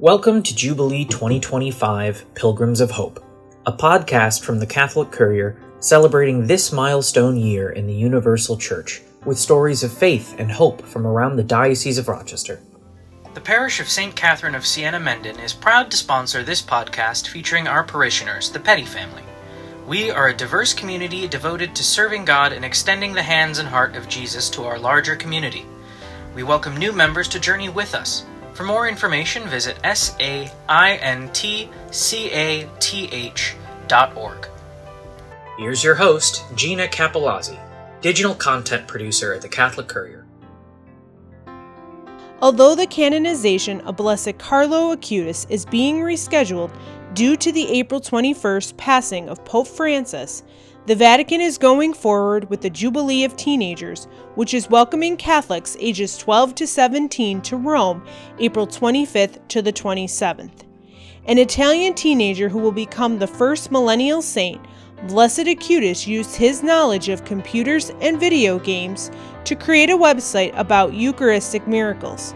Welcome to Jubilee 2025 Pilgrims of Hope, a podcast from the Catholic Courier celebrating this milestone year in the Universal Church, with stories of faith and hope from around the Diocese of Rochester. The parish of St. Catherine of Siena Menden is proud to sponsor this podcast featuring our parishioners, the Pettee family. We are a diverse community devoted to serving God and extending the hands and heart of Jesus to our larger community. We welcome new members to journey with us. For more information, visit saintcath.org. Here's your host, Gina Capellazzi, digital content producer at the Catholic Courier. Although the canonization of Blessed Carlo Acutis is being rescheduled due to the April 21st passing of Pope Francis, the Vatican is going forward with the Jubilee of Teenagers, which is welcoming Catholics ages 12 to 17 to Rome April 25th to the 27th. An Italian teenager who will become the first millennial saint, Blessed Acutis used his knowledge of computers and video games to create a website about Eucharistic miracles.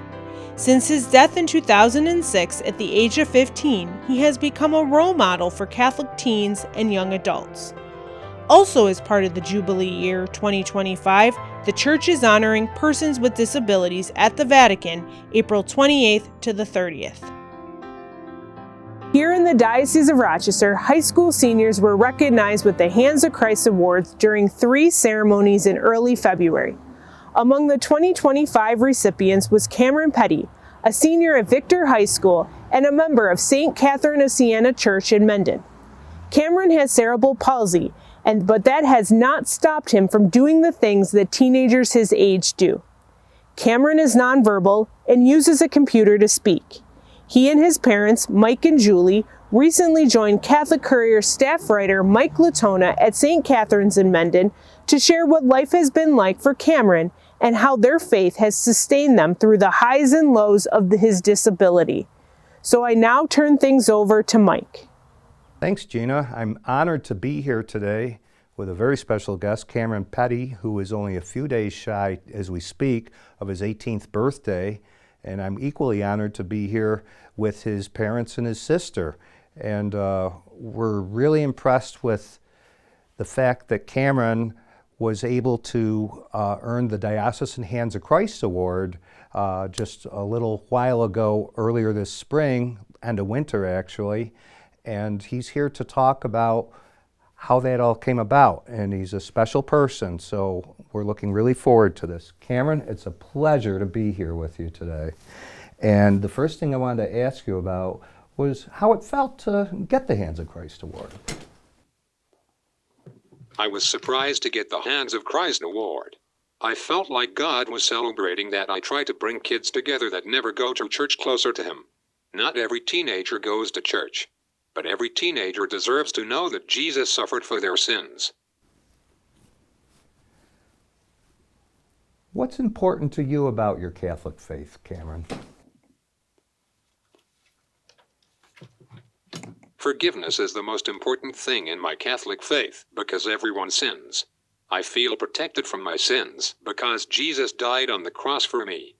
Since his death in 2006 at the age of 15, he has become a role model for Catholic teens and young adults. Also, as part of the Jubilee year 2025, the Church is honoring persons with disabilities at the Vatican April 28th to the 30th. Here in the Diocese of Rochester, high school seniors were recognized with the Hands of Christ Awards during 3 ceremonies in early February. Among the 2025 recipients was Cameron Pettee, a senior at Victor High School and a member of St. Catherine of Siena Church in Menden. Cameron has cerebral palsy, but that has not stopped him from doing the things that teenagers his age do. Cameron is nonverbal and uses a computer to speak. He and his parents, Mike and Julie, recently joined Catholic Courier staff writer Mike Latona at St. Catherine's in Menden to share what life has been like for Cameron and how their faith has sustained them through the highs and lows of his disability. So I now turn things over to Mike. Thanks, Gina. I'm honored to be here today with a very special guest, Cameron Pettee, who is only a few days shy as we speak of his 18th birthday. And I'm equally honored to be here with his parents and his sister. And we're really impressed with the fact that Cameron was able to earn the Diocesan Hands of Christ Award just a little while ago, earlier this spring, end of winter actually. And he's here to talk about how that all came about. And he's a special person, so we're looking really forward to this. Cameron, it's a pleasure to be here with you today. And the first thing I wanted to ask you about was how it felt to get the Hands of Christ Award. I was surprised to get the Hands of Christ Award. I felt like God was celebrating that I try to bring kids together that never go to church closer to Him. Not every teenager goes to church. But every teenager deserves to know that Jesus suffered for their sins. What's important to you about your Catholic faith, Cameron? Forgiveness is the most important thing in my Catholic faith because everyone sins. I feel protected from my sins because Jesus died on the cross for me.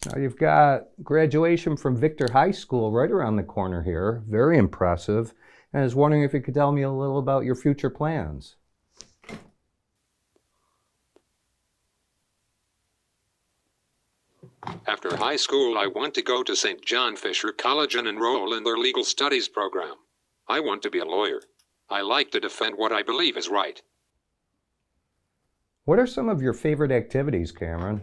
Now you've got graduation from Victor High School right around the corner here. Very impressive. And I was wondering if you could tell me a little about your future plans. After high school, I want to go to St. John Fisher College and enroll in their legal studies program. I want to be a lawyer. I like to defend what I believe is right. What are some of your favorite activities, Cameron?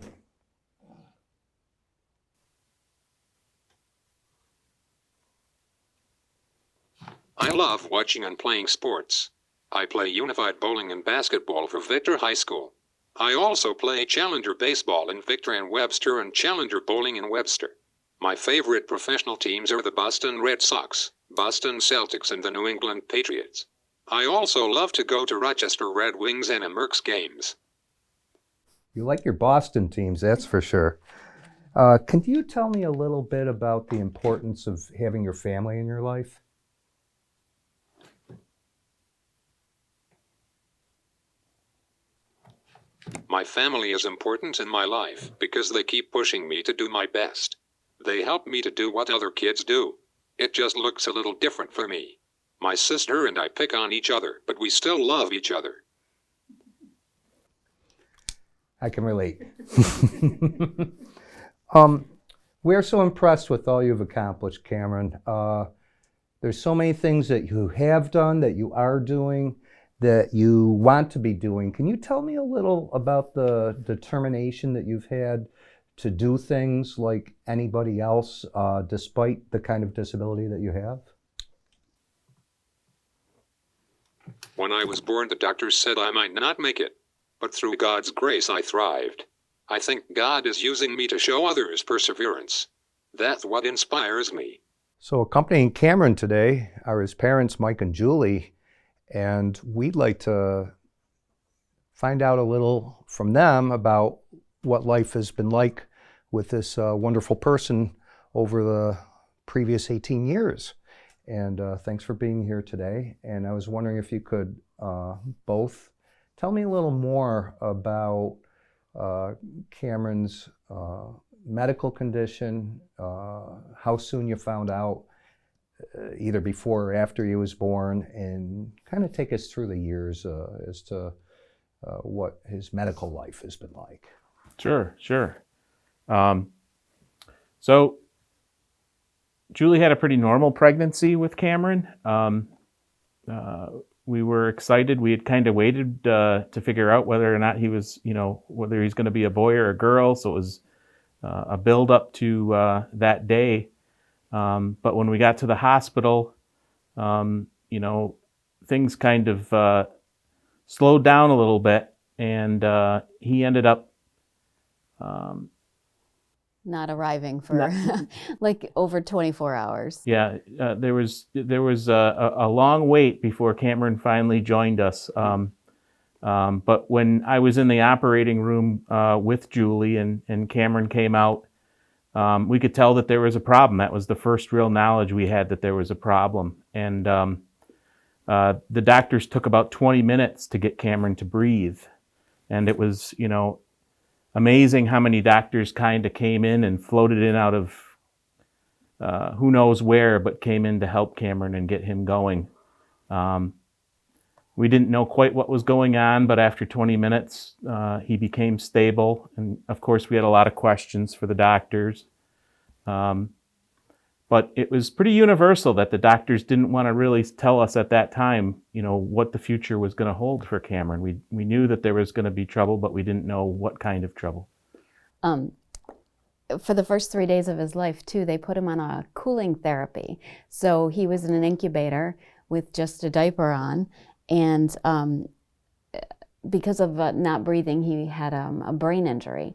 I love watching and playing sports. I play unified bowling and basketball for Victor High School. I also play Challenger baseball in Victor and Webster and Challenger bowling in Webster. My favorite professional teams are the Boston Red Sox, Boston Celtics, and the New England Patriots. I also love to go to Rochester Red Wings and Mercs games. You like your Boston teams, that's for sure. Can you tell me a little bit about the importance of having your family in your life? My family is important in my life because they keep pushing me to do my best. They help me to do what other kids do. It just looks a little different for me. My sister and I pick on each other, but we still love each other. I can relate. We're so impressed with all you've accomplished, Cameron. There's so many things that you have done, that you are doing, that you want to be doing. Can you tell me a little about the determination that you've had to do things like anybody else, despite the kind of disability that you have? When I was born, the doctors said I might not make it. But through God's grace, I thrived. I think God is using me to show others perseverance. That's what inspires me. So accompanying Cameron today are his parents, Mike and Julie, and we'd like to find out a little from them about what life has been like with this wonderful person over the previous 18 years. And thanks for being here today. And I was wondering if you could both tell me a little more about Cameron's medical condition, how soon you found out, either before or after he was born, and kind of take us through the years as to what his medical life has been like. Sure. So Julie had a pretty normal pregnancy with Cameron. We were excited. We had kind of waited to figure out whether or not he was, whether he's going to be a boy or a girl. So it was a build up to that day. But when we got to the hospital, things kind of slowed down a little bit, and he ended up not arriving for like over 24 hours. Yeah, there was a long wait before Cameron finally joined us. But when I was in the operating room with Julie and Cameron came out, we could tell that there was a problem. That was the first real knowledge we had that there was a problem. And the doctors took about 20 minutes to get Cameron to breathe. And it was, amazing how many doctors kind of came in and floated in out of who knows where, but came in to help Cameron and get him going. We didn't know quite what was going on, but after 20 minutes, he became stable. And of course, we had a lot of questions for the doctors. But it was pretty universal that the doctors didn't want to really tell us at that time, what the future was going to hold for Cameron. We knew that there was going to be trouble, but we didn't know what kind of trouble. For the first 3 days of his life, too, they put him on a cooling therapy. So he was in an incubator with just a diaper on. And because of not breathing, he had a brain injury.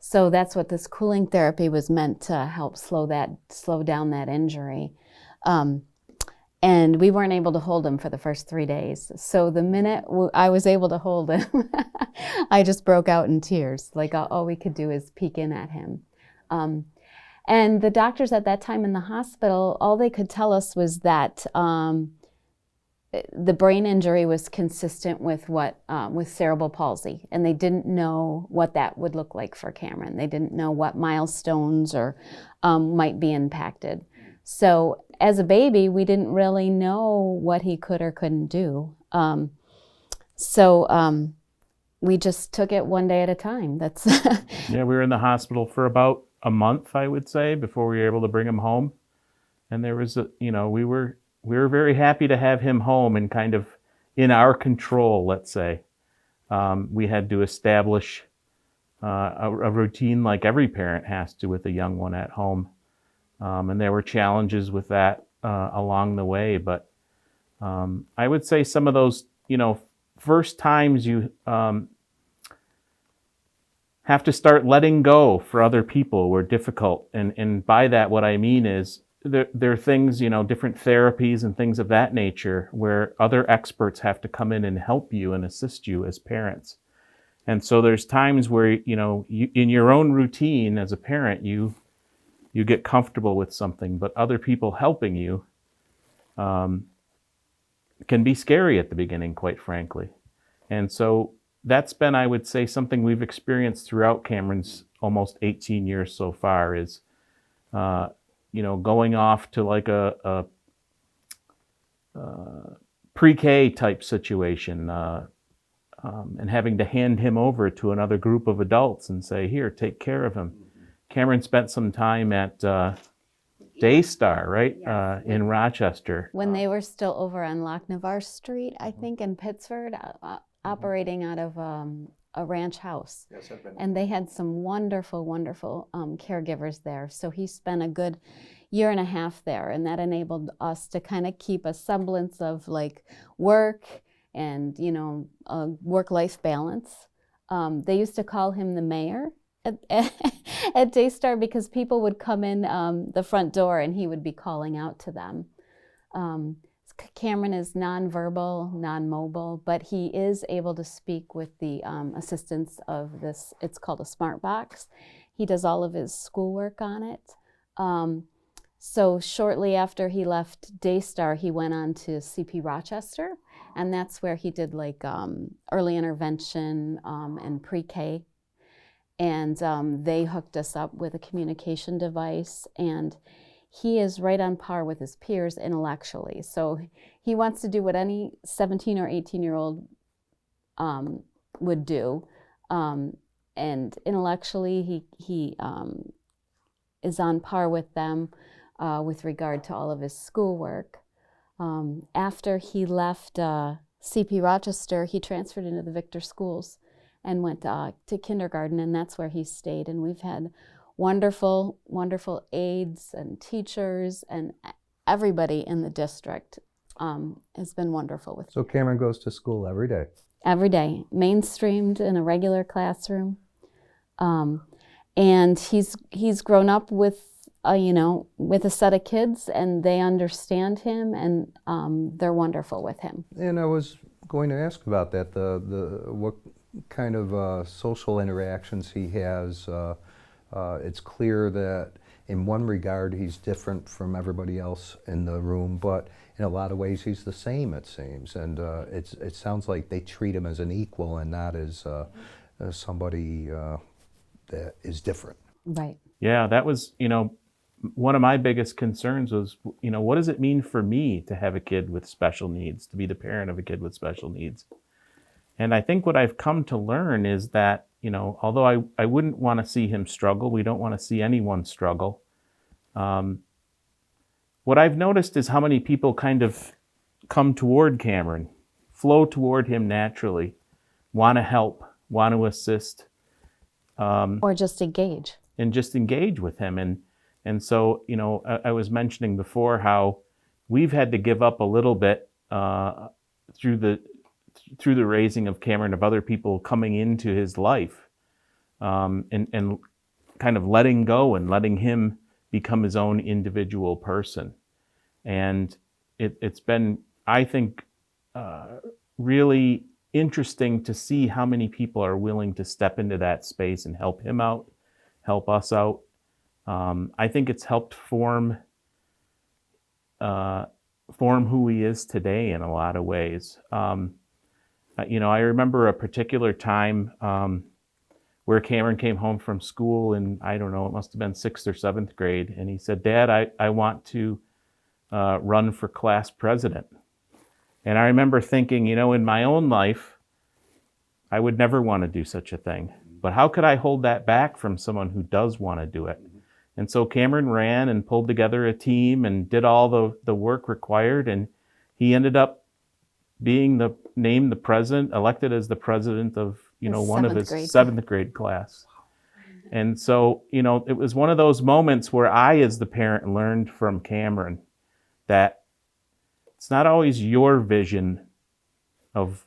So that's what this cooling therapy was meant to help slow down that injury. And we weren't able to hold him for the first 3 days. So the minute I was able to hold him, I just broke out in tears. Like all we could do is peek in at him. And the doctors at that time in the hospital, all they could tell us was that the brain injury was consistent with with cerebral palsy, and they didn't know what that would look like for Cameron. They didn't know what milestones or might be impacted. So as a baby, we didn't really know what he could or couldn't do. We just took it one day at a time. That's Yeah, we were in the hospital for about a month, I would say, before we were able to bring him home. And there was we were very happy to have him home and kind of in our control, let's say. We had to establish a routine like every parent has to with a young one at home. And there were challenges with that along the way. But I would say some of those, first times you have to start letting go for other people were difficult. And by that, what I mean is, there are things, different therapies and things of that nature where other experts have to come in and help you and assist you as parents. And so there's times where, you in your own routine as a parent, you get comfortable with something, but other people helping you can be scary at the beginning, quite frankly. And so that's been, I would say, something we've experienced throughout Cameron's almost 18 years so far is going off to like a pre-K type situation, and having to hand him over to another group of adults and say, here, take care of him. Cameron spent some time at Daystar, right, in Rochester. When they were still over on Lochnavar Street, I think, in Pittsford, operating out of a ranch house. Yes, I've been. And they had some wonderful, wonderful caregivers there. So he spent a good year and a half there, and that enabled us to kind of keep a semblance of like work and, a work-life balance. They used to call him the mayor at Daystar because people would come in the front door and he would be calling out to them. Cameron is nonverbal, non-mobile, but he is able to speak with the assistance of this, it's called a smart box. He does all of his schoolwork on it. So shortly after he left Daystar, he went on to CP Rochester, and that's where he did like early intervention and pre-K. And they hooked us up with a communication device, and he is right on par with his peers intellectually. So he wants to do what any 17 or 18-year-old would do. And intellectually, he is on par with them with regard to all of his schoolwork. After he left CP Rochester, he transferred into the Victor schools and went to kindergarten, and that's where he stayed. And we've had wonderful, wonderful aides and teachers, and everybody in the district has been wonderful with him. So Cameron goes to school every day? Every day, mainstreamed in a regular classroom. And he's grown up with, with a set of kids, and they understand him, and they're wonderful with him. And I was going to ask about that, what kind of social interactions he has. It's clear that in one regard he's different from everybody else in the room, but in a lot of ways he's the same, it seems. And it sounds like they treat him as an equal and not as somebody that is different. Right. Yeah, that was, one of my biggest concerns was, what does it mean for me to have a kid with special needs, to be the parent of a kid with special needs? And I think what I've come to learn is that, although I wouldn't want to see him struggle, we don't want to see anyone struggle. What I've noticed is how many people kind of come toward Cameron, flow toward him naturally, want to help, want to assist. Or just engage. And just engage with him. And so, I was mentioning before how we've had to give up a little bit through the raising of Cameron, of other people coming into his life, and kind of letting go and letting him become his own individual person. And it's been, I think, really interesting to see how many people are willing to step into that space and help him out, help us out. I think it's helped form who he is today in a lot of ways. I remember a particular time where Cameron came home from school, and I don't know, it must have been 6th or 7th grade, and he said, "Dad, I want to run for class president." And I remember thinking, in my own life, I would never want to do such a thing. But how could I hold that back from someone who does want to do it? And so Cameron ran and pulled together a team and did all the work required, and he ended up being named the president, elected as the president of one of his 7th grade class. And so, it was one of those moments where I, as the parent, learned from Cameron that it's not always your vision of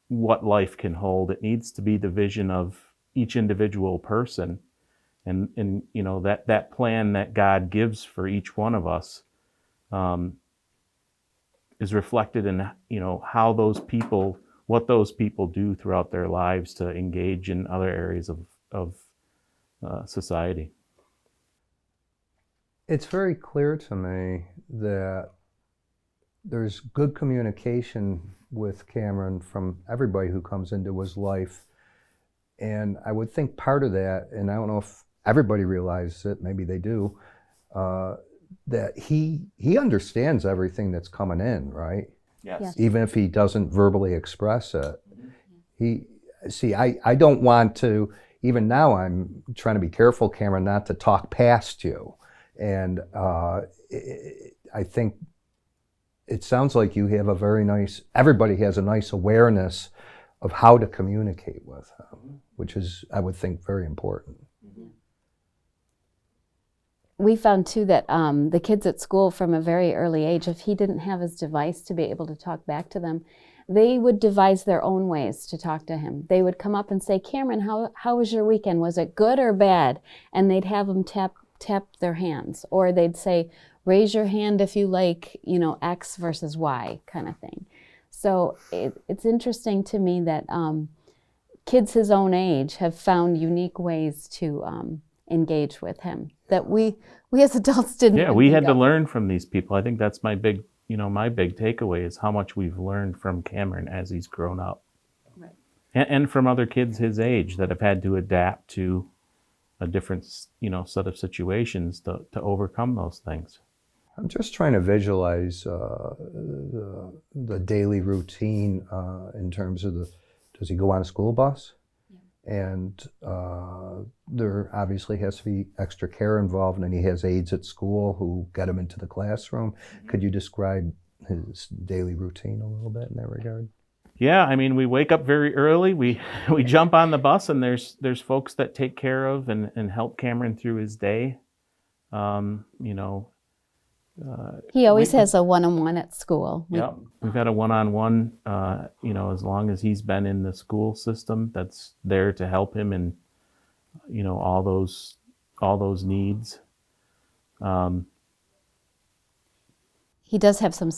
what life can hold. It needs to be the vision of each individual person, and that plan that God gives for each one of us is reflected in how those people, what those people do throughout their lives to engage in other areas of society. It's very clear to me that there's good communication with Cameron from everybody who comes into his life. And I would think part of that, and I don't know if everybody realizes it, maybe they do, that he understands everything that's coming in, right? Yes. Even if he doesn't verbally express it. I don't want to, even now I'm trying to be careful, Cameron, not to talk past you. And I think it sounds like you have everybody has a nice awareness of how to communicate with him, which is, I would think, very important. We found too that the kids at school from a very early age, if he didn't have his device to be able to talk back to them, they would devise their own ways to talk to him. They would come up and say, Cameron, how was your weekend? Was it good or bad? And they'd have them tap their hands. Or they'd say, raise your hand if you like, X versus Y kind of thing. So it's interesting to me that kids his own age have found unique ways to engage with him that we as adults didn't. Yeah, we had to learn from these people. I think that's my big takeaway is how much we've learned from Cameron as he's grown up. Right. And from other kids his age that have had to adapt to a different, set of situations to overcome those things. I'm just trying to visualize the daily routine in terms of does he go on a school bus? And there obviously has to be extra care involved, and he has aides at school who get him into the classroom. Could you describe his daily routine a little bit in that regard? Yeah, I mean, we wake up very early. We jump on the bus, and there's folks that take care of and help Cameron through his day. He always has a one-on-one at school. Yeah, we've had a one-on-one, as long as he's been in the school system that's there to help him in, all those needs. He does have some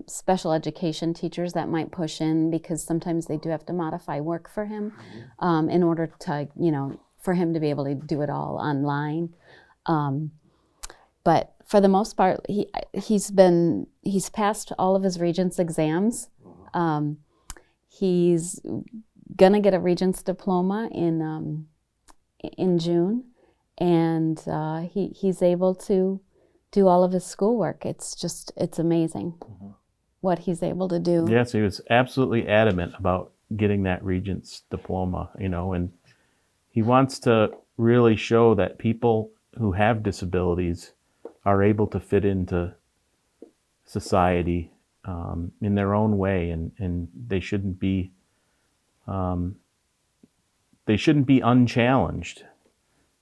special education teachers that might push in because sometimes they do have to modify work for him in order to, for him to be able to do it all online. But for the most part, he's passed all of his Regents exams. He's gonna get a Regents diploma in June, and he's able to do all of his schoolwork. It's amazing what he's able to do. Yes, he was absolutely adamant about getting that Regents diploma, and he wants to really show that people who have disabilities are able to fit into society in their own way, and they shouldn't be unchallenged.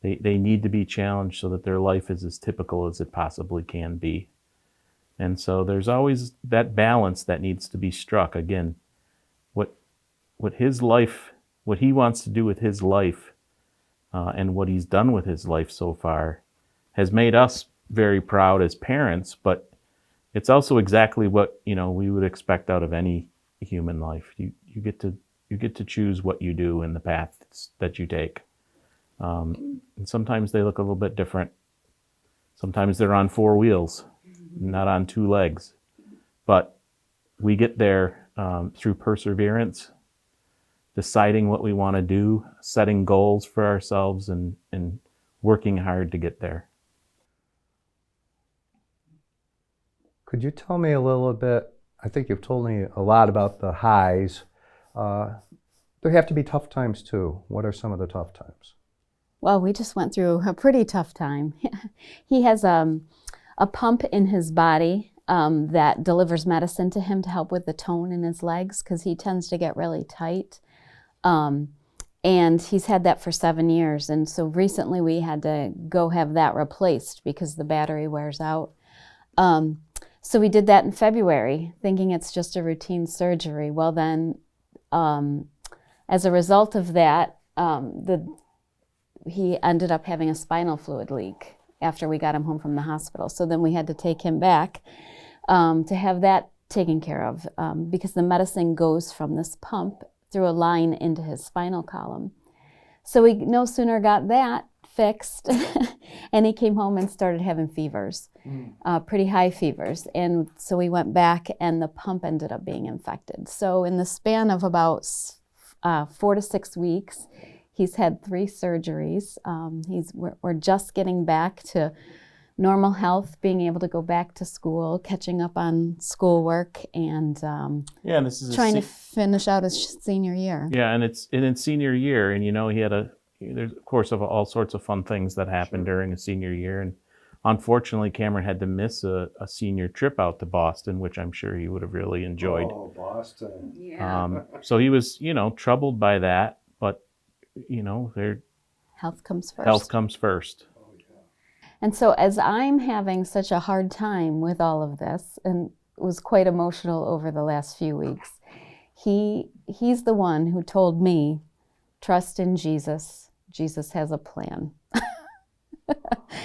They need to be challenged so that their life is as typical as it possibly can be. And so there's always that balance that needs to be struck. Again, what he wants to do with his life and what he's done with his life so far has made us very proud as parents, but it's also exactly what we would expect out of any human life. You get to choose what you do and the paths that you take. And sometimes they look a little bit different. Sometimes they're on 4 wheels, not on 2 legs. But we get there through perseverance, deciding what we want to do, setting goals for ourselves, and working hard to get there. Could you tell me a little bit, I think you've told me a lot about the highs. There have to be tough times too. What are some of the tough times? Well, we just went through a pretty tough time. He has a pump in his body that delivers medicine to him to help with the tone in his legs because he tends to get really tight. And he's had that for 7 years. And so recently we had to go have that replaced because the battery wears out. So we did that in February, thinking it's just a routine surgery. Well then, as a result of that, he ended up having a spinal fluid leak after we got him home from the hospital. So then we had to take him back to have that taken care of because the medicine goes from this pump through a line into his spinal column. So we no sooner got that fixed and he came home and started having fevers, pretty high fevers. And so we went back and the pump ended up being infected. So in the span of about 4 to 6 weeks, He's had 3 surgeries. We're just getting back to normal health, being able to go back to school, catching up on schoolwork, and and this is trying to finish out his senior year. Yeah, and it's in his senior year, and he had there's of course of all sorts of fun things that happened during his senior year, and unfortunately Cameron had to miss a senior trip out to Boston, which I'm sure he would have really enjoyed. Oh, Boston. Yeah. So he was, troubled by that, but Health comes first. Health comes first. And so as I'm having such a hard time with all of this, and was quite emotional over the last few weeks, he's the one who told me, trust in Jesus. Jesus has a plan.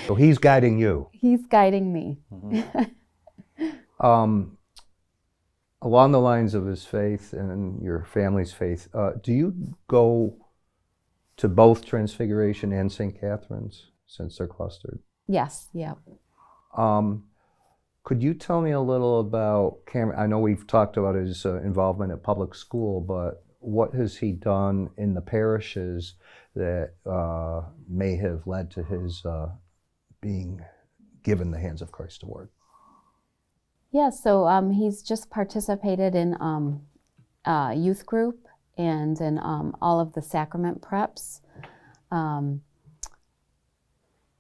So he's guiding you. He's guiding me. Along the lines of his faith and your family's faith, do you go to both Transfiguration and St. Catherine's since they're clustered? Yes, yeah. Could you tell me a little about Cameron? I know we've talked about his involvement at public school, but what has he done in the parishes that may have led to his being given the Hands of Christ award? Yeah, so he's just participated in youth group and in all of the sacrament preps.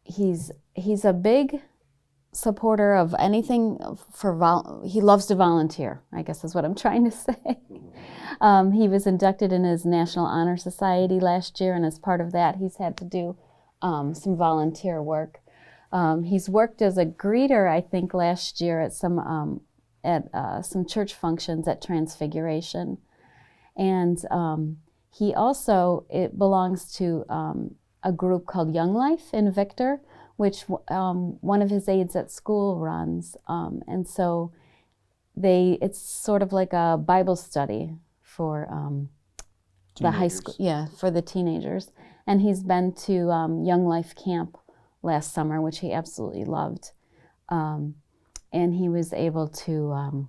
He's a big supporter of anything he loves to volunteer, I guess is what I'm trying to say. He was inducted in his National Honor Society last year, and as part of that, he's had to do some volunteer work. He's worked as a greeter, I think, last year at some church functions at Transfiguration, and he also belongs to a group called Young Life in Victor, which one of his aides at school runs, and so it's sort of like a Bible study for the high school, for the teenagers. And he's been to Young Life camp last summer, which he absolutely loved, and he was able to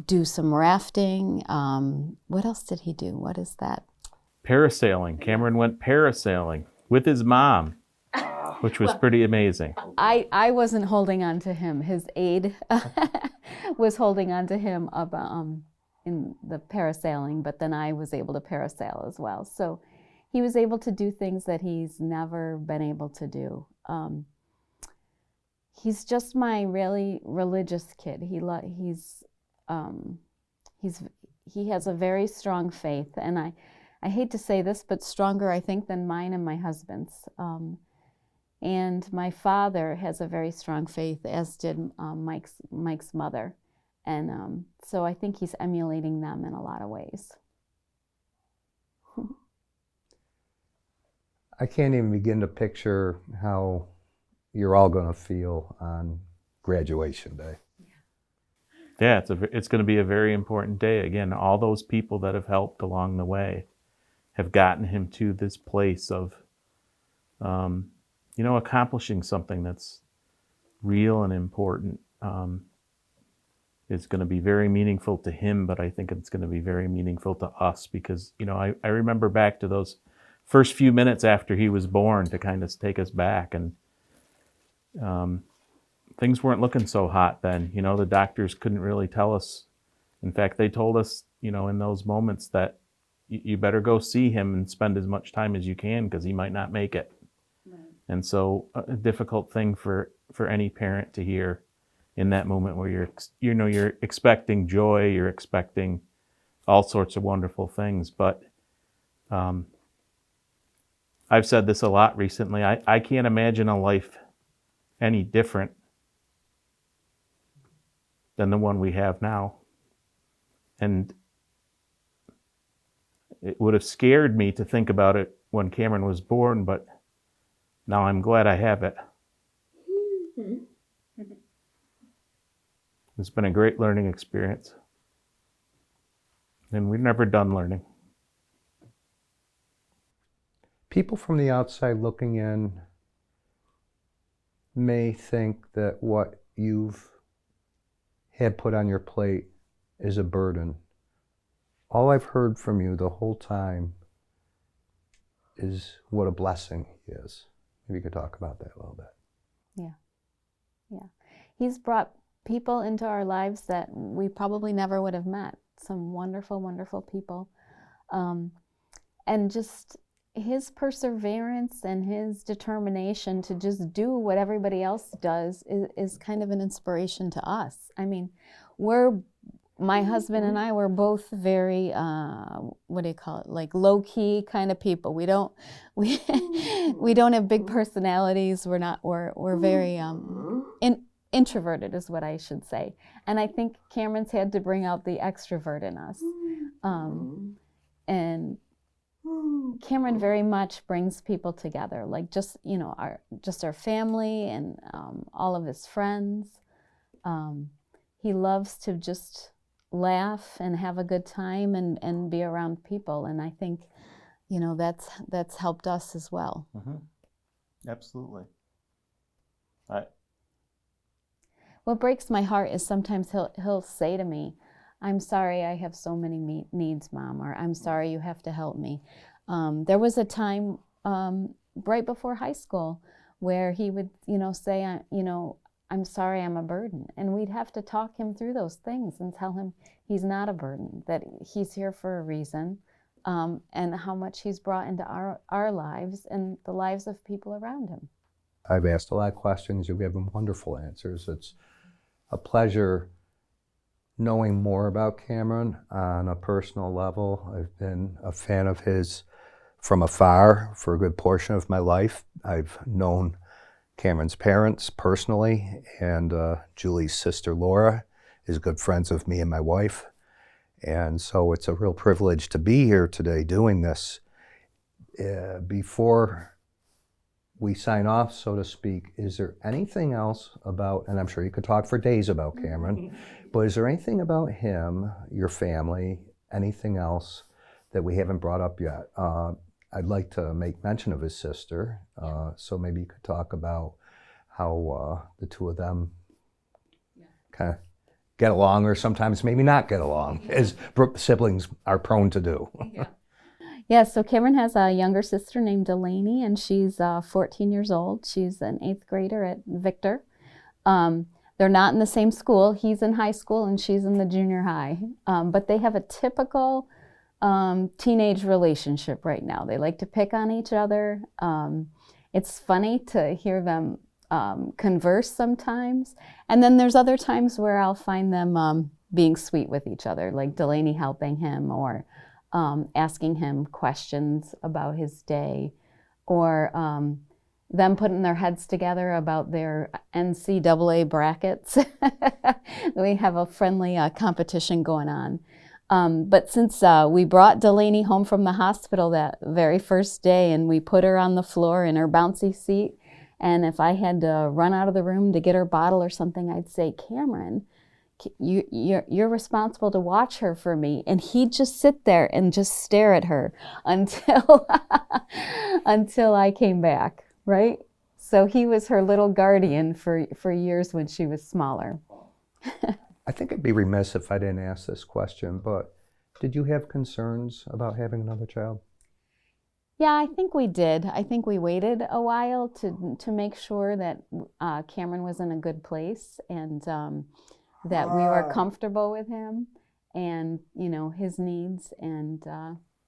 do some rafting. What else did he do? What is that? Parasailing. Cameron went parasailing with his mom, which was pretty amazing. I wasn't holding on to him. His aide was holding on to him up in the parasailing, but then I was able to parasail as well. So he was able to do things that he's never been able to do. He's just my really religious kid. He has a very strong faith, and I hate to say this, but stronger, I think, than mine and my husband's. And my father has a very strong faith, as did Mike's mother. And so I think he's emulating them in a lot of ways. I can't even begin to picture how you're all going to feel on graduation day. Yeah, it's going to be a very important day. Again, all those people that have helped along the way have gotten him to this place of, accomplishing something that's real and important. It's going to be very meaningful to him, but I think it's going to be very meaningful to us because, I remember back to those first few minutes after he was born to kind of take us back, and things weren't looking so hot then. The doctors couldn't really tell us. In fact, they told us, in those moments that you better go see him and spend as much time as you can because he might not make it. Right. And so a difficult thing for any parent to hear in that moment where you're expecting joy, you're expecting all sorts of wonderful things. But I've said this a lot recently. I can't imagine a life any different than the one we have now. And it would have scared me to think about it when Cameron was born, but now I'm glad I have it. It's been a great learning experience. And we're never done learning. People from the outside looking in may think that what you've had put on your plate is a burden. all I've heard from you the whole time is what a blessing he is. Maybe you could talk about that a little bit. Yeah. He's brought people into our lives that we probably never would have met. Some wonderful, wonderful people. And just his perseverance and his determination to just do what everybody else does is kind of an inspiration to us. I mean, my husband and I were both very, what do you call it, like low-key kind of people. We don't have big personalities. We're very introverted is what I should say. And I think Cameron's had to bring out the extrovert in us. And Cameron very much brings people together, like just our family and all of his friends. He loves to just laugh and have a good time and be around people, and I think that's helped us as well. Absolutely. What breaks my heart is sometimes he'll say to me, "I'm sorry I have so many needs, Mom," or "I'm sorry you have to help me." There was a time right before high school where he would say, "I'm sorry I'm a burden." And we'd have to talk him through those things and tell him he's not a burden, that he's here for a reason, and how much he's brought into our lives and the lives of people around him. I've asked a lot of questions. You've given wonderful answers. It's a pleasure knowing more about Cameron on a personal level. I've been a fan of his from afar for a good portion of my life. I've known Cameron's parents personally, and Julie's sister Laura is good friends of me and my wife. And so it's a real privilege to be here today doing this. Before we sign off, so to speak, is there anything else about, and I'm sure you could talk for days about Cameron, but is there anything about him, your family, anything else that we haven't brought up yet? I'd like to make mention of his sister, so maybe you could talk about how the two of them kind of get along, or sometimes maybe not get along, as siblings are prone to do. Yeah, so Cameron has a younger sister named Delaney, and she's 14 years old. She's an 8th grader at Victor. They're not in the same school. He's in high school and she's in the junior high. But they have a typical teenage relationship right now. They like to pick on each other. It's funny to hear them converse sometimes. And then there's other times where I'll find them being sweet with each other, like Delaney helping him, or asking him questions about his day, or them putting their heads together about their NCAA brackets. We have a friendly competition going on. But since we brought Delaney home from the hospital that very first day, and we put her on the floor in her bouncy seat, and if I had to run out of the room to get her bottle or something, I'd say, "Cameron, you're responsible to watch her for me." And he'd just sit there and just stare at her until I came back, right? So he was her little guardian for years when she was smaller. I think I'd be remiss if I didn't ask this question, but did you have concerns about having another child? Yeah, I think we did. I think we waited a while to make sure that Cameron was in a good place, and that we were comfortable with him and, his needs. And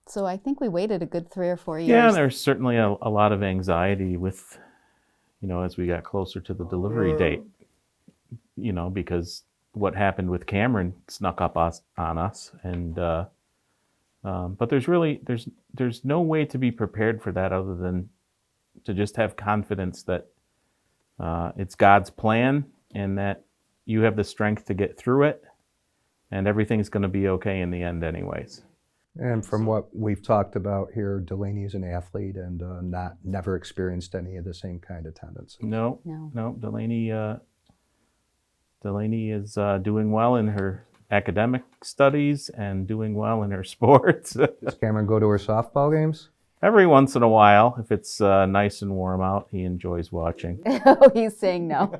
so I think we waited a good 3 or 4 years. Yeah, there's certainly a lot of anxiety with, as we got closer to the delivery date, because what happened with Cameron snuck up on us. And but there's no way to be prepared for that other than to just have confidence that it's God's plan, and that you have the strength to get through it, and everything's going to be okay in the end anyways. And from what we've talked about here, Delaney is an athlete and never experienced any of the same kind of tendencies. No. Delaney is doing well in her academic studies and doing well in her sports. Does Cameron go to her softball games? Every once in a while, if it's nice and warm out, he enjoys watching. Oh, he's saying no.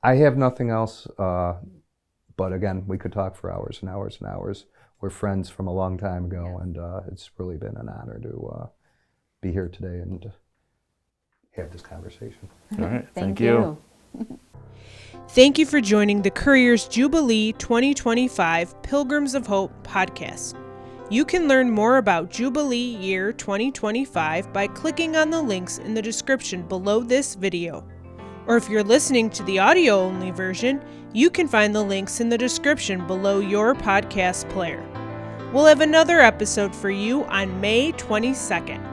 I have nothing else, but again, we could talk for hours and hours and hours. We're friends from a long time ago, and it's really been an honor to be here today and have this conversation. All right, thank you. Thank you for joining the Courier's Jubilee 2025 Pilgrims of Hope podcast. You can learn more about Jubilee Year 2025 by clicking on the links in the description below this video. Or if you're listening to the audio-only version, you can find the links in the description below your podcast player. We'll have another episode for you on May 22nd.